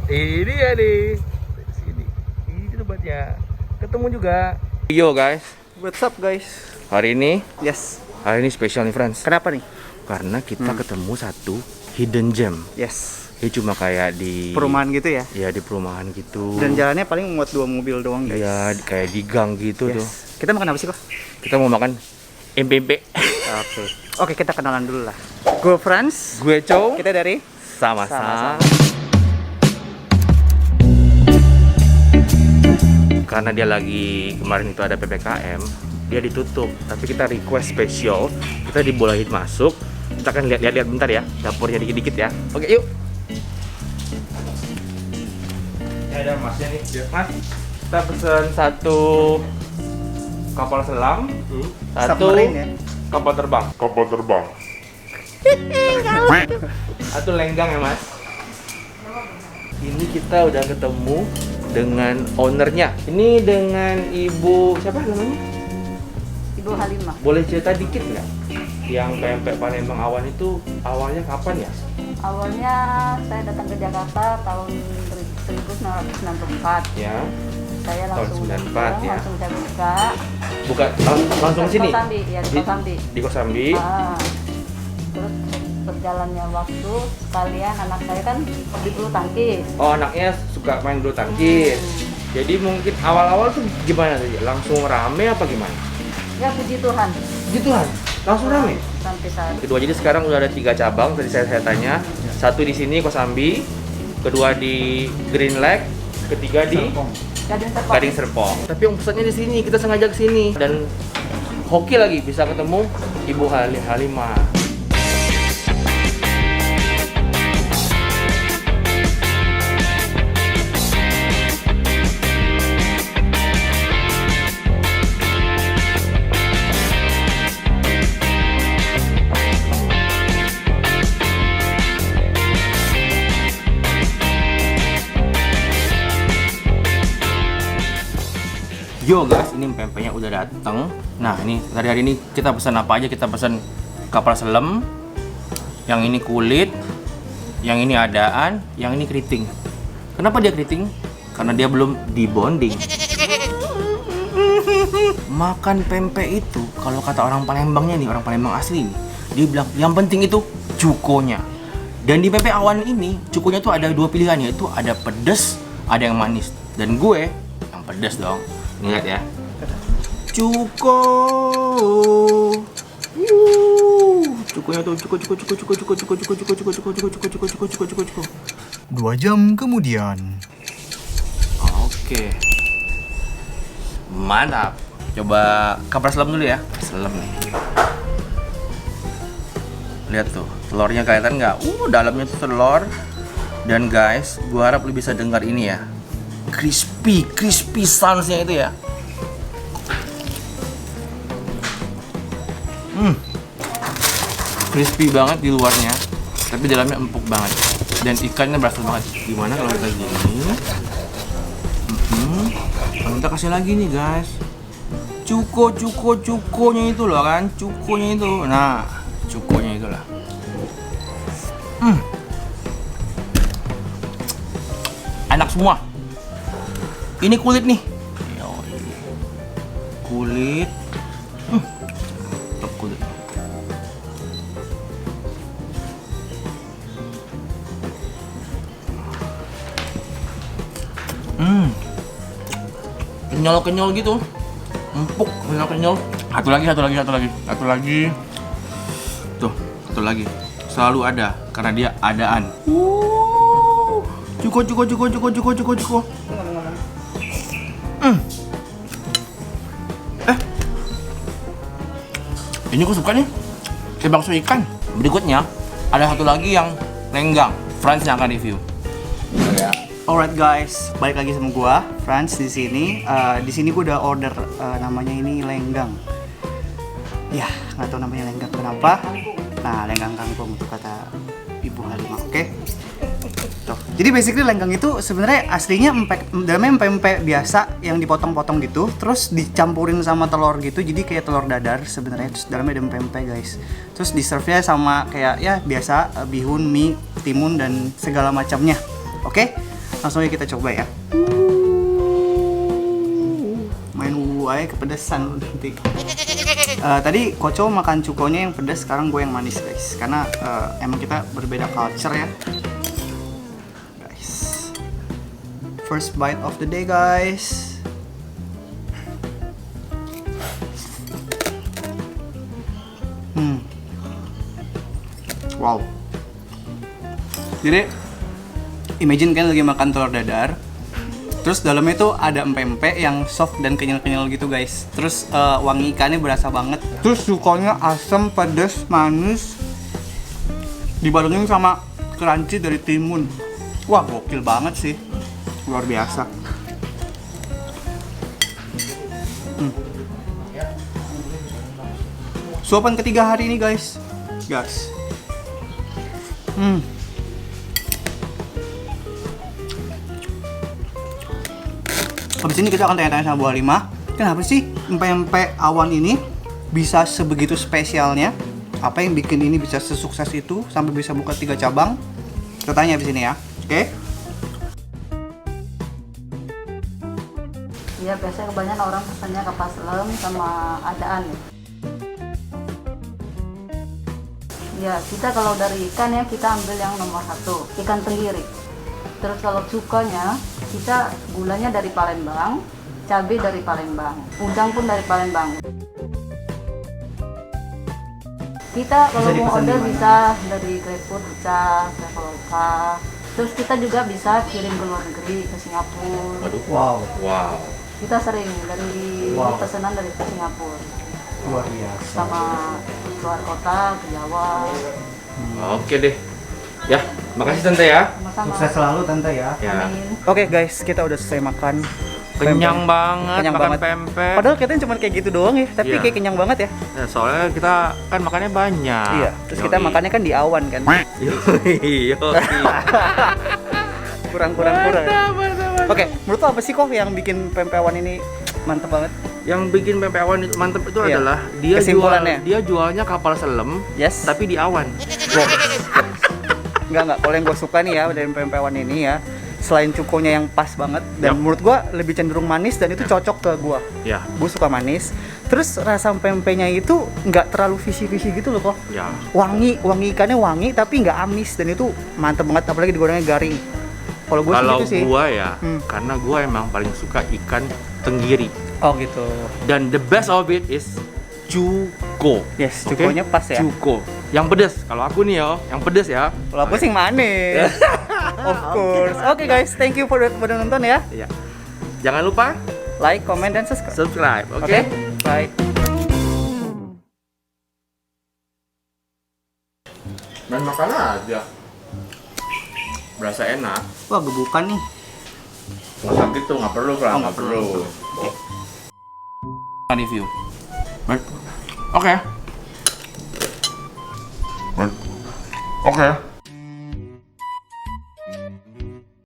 Ini ya nih. Sini. Ini tempatnya. Ketemu juga. Yo guys. What's up guys? Hari ini spesial nih friends. Kenapa nih? Karena kita ketemu satu hidden gem. Yes. Ini cuma kayak di perumahan gitu ya? Iya, di perumahan gitu. Dan jalannya paling muat 2 mobil doang guys. Iya, kayak di gang gitu tuh. Kita makan apa sih kok? Kita mau makan empempe. Oke, kita kenalan dulu lah. Gue Franz. Gue Chow. Kita dari Sama-sama. Karena dia lagi kemarin itu ada PPKM, dia ditutup. Tapi kita request spesial, kita dibolehin masuk. Kita akan lihat-lihat bentar ya, dapurnya dikit-dikit ya. Oke, yuk. Ini ada masnya nih, Mas. Kita pesen satu kapal selam, satu Submarine ya? kapal terbang. Satu lenggang ya Mas. Ini kita udah ketemu dengan ownernya. Ini dengan Ibu siapa namanya? Ibu Halimah. Boleh cerita dikit nggak? Yang pempek Palembang Awan itu awalnya kapan ya? Awalnya saya datang ke Jakarta tahun 1994. Ya. Saya Tahun langsung 94 ya. langsung saya buka. Buka langsung Di sini. Kosambi, ya di Kosambi. Di Kosambi. Terus berjalannya waktu, sekalian anak saya kan hobi bulu tangkis. Oh, anaknya suka main bulu tangkis. Jadi mungkin awal-awal tuh gimana tuh? Langsung rame apa gimana? Ya puji Tuhan. Puji Tuhan, langsung rame. Sampai saat Kedua, jadi sekarang udah ada 3 cabang. Tadi saya tanya, satu di sini Kosambi, kedua di Green Lake, ketiga di Gading Serpong. Gading Serpong. Tapi yang pusatnya di sini, kita sengaja ke sini dan hoki lagi bisa ketemu Ibu Halimah. Yo guys, ini pempeknya udah dateng. Nah ini dari hari ini kita pesan apa aja? Kita pesan kapal selam, yang ini kulit, yang ini adaan, yang ini keriting. Kenapa dia keriting? Karena dia belum dibonding. Makan pempek itu, kalau kata orang Palembangnya nih, orang Palembang asli nih, dia bilang yang penting itu cukonya. Dan di pempek awan ini, cukonya tuh ada 2 pilihan, yaitu ada pedas, ada yang manis. Dan gue yang pedas dong. Lihat ya. Cuko. Cukonya tuh cuko. 2 jam kemudian. Oke. Mantap. Coba kapal selam dulu ya. Selam nih. Lihat tuh, telurnya kelihatan nggak? Dalamnya tuh telur. Dan guys, gua harap lu bisa dengar ini ya. Crispy sounds-nya itu ya. Crispy banget di luarnya, tapi dalamnya empuk banget. Dan ikannya berasa banget. Gimana kalau kita gini? Kalau kita kasih lagi nih guys. Cukonya itu loh kan, cukonya itu. Nah, cukonya itulah. Enak semua. Ini kulit nih. Kulit. Top kulit. Kenyal gitu. Empuk, kenyal. Satu lagi. Tuh, satu lagi. Selalu ada karena dia adaan. Cuko. Ini gue suka nih, kayak bakso ikan. Berikutnya ada satu lagi yang lenggang. Franz yang akan review. Alright guys, balik lagi sama gua, Franz di sini. Di sini gua udah order namanya ini lenggang. Ya, nggak tahu namanya lenggang kenapa. Nah, lenggang kangkung untuk kata Ibu Halimah. Oke. Tuh. Jadi basically lenggang itu sebenarnya aslinya dalamnya pempek biasa yang dipotong-potong gitu, terus dicampurin sama telur gitu, jadi kayak telur dadar sebenarnya. Terus dalamnya ada pempek guys. Terus di serve-nya sama kayak ya biasa bihun, mie, timun dan segala macamnya. Oke. Langsung aja kita coba ya. Main aja kepedesan nanti. Tadi Koco makan cukonya yang pedas, sekarang gue yang manis guys. Karena emang kita berbeda culture ya. Guys. First bite of the day guys. Wow. Jadi imagine kan lagi makan telur dadar, terus dalamnya tuh ada empek-empek yang soft dan kenyal-kenyal gitu guys. Terus wangi ikannya berasa banget. Terus cukonya asam, pedas, manis, dibarengin sama crunchy dari timun. Wah gokil banget sih, luar biasa. Suapan ketiga hari ini guys. Habis ini kita akan tanya-tanya sama Bu Halimah, kenapa sih empek-empek awan ini bisa sebegitu spesialnya? Apa yang bikin ini bisa sesukses itu sampai bisa buka 3 cabang? Kita tanya habis ini ya, oke? Iya, biasanya kebanyakan orang pesannya kapal selam sama adaan ya. Ya, kita kalau dari ikan ya, kita ambil yang nomor 1, ikan tenggiri. Terus kalau cukanya, kita gulanya dari Palembang, cabai dari Palembang, udang pun dari Palembang. Kita kalau mau order bisa dari GrabFood, bisa Traveloka. Terus kita juga bisa kirim ke luar negeri, ke Singapura. Wow, Kita sering dari pesanan dari Singapura. luar biasa. Sama keluar kota, ke Jawa. Oke deh. Ya, makasih Tante ya. Sama-sama. Sukses selalu Tante ya. Ya. Amin. Oke guys, kita udah selesai makan. Kenyang banget, Kenyang makan banget. pempek. Padahal katanya cuma kayak gitu doang ya, tapi Iya. kayak kenyang banget ya. Nah, soalnya kita kan makannya banyak. Iya, terus kita makannya kan di awan kan. Yoi. Kurang. Oke, menurut lo apa sih kok yang bikin pempek awan ini mantep banget? Yang bikin pempek awan itu mantep itu Iya. adalah Kesimpulannya. dia jualnya kapal selam, Yes. tapi di awan. Enggak. Kalau yang gue suka nih ya dari pempek awan ini ya, selain cukonya yang pas banget dan Yup. menurut gue lebih cenderung manis dan itu cocok ke gue. Ya, Gue suka manis. Terus rasa pempeknya itu nggak terlalu fishy gitu loh kok. ya. Wangi ikannya wangi tapi nggak amis dan itu mantep banget apalagi digorengnya garing. Kalau gue Kalau gitu sih. gua ya, Hmm. karena gua emang paling suka ikan tenggiri. Oh gitu. Dan the best of it is cuko. Yes, Oke? cukonya pas ya. Cuko. Yang pedes. Kalau aku nih yang pedes ya. Kalau aku sih manis. Of course. Oke guys, thank you for udah nonton ya. Iya. Jangan lupa Like, comment, dan subscribe. subscribe, oke? Oke? Bye. Dan makan aja. Berasa enak. Wah, gebukan nih. Nggak sakit tuh, nggak perlu lah, Oh, nggak perlu. Review. Oke. Oke.